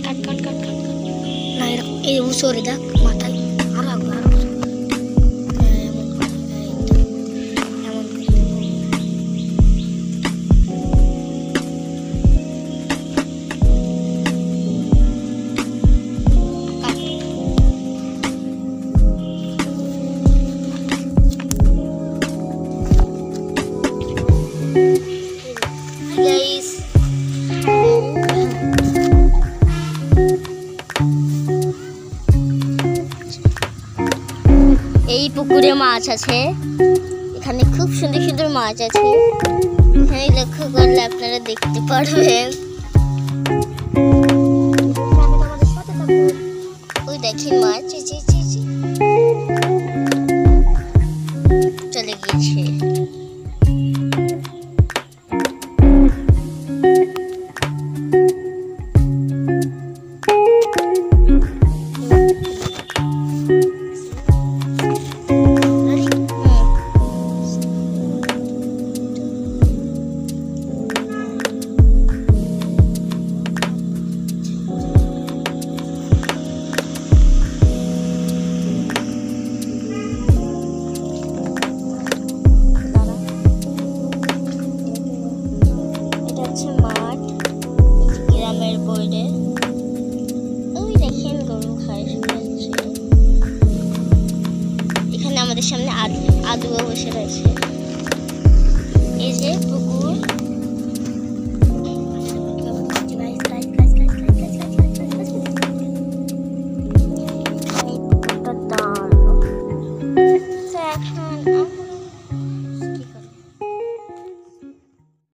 কাট কাট কাট কাট কাট না এই উসরে দেখ মাথায় আর আগো আর এই পুকুরে মাছ আছে, এখানে খুব সুন্দর সুন্দর মাছ আছে, এখানে লক্ষ্য করলে আপনারা দেখতে পারবেন। ওই দেখেন মাছ চলে গিয়েছে। মাঠ গ্রামের বইরে ওই দেখেন গরু ঘাস খাচ্ছে। এখানে আমাদের সামনে আদুও বসে রয়েছে।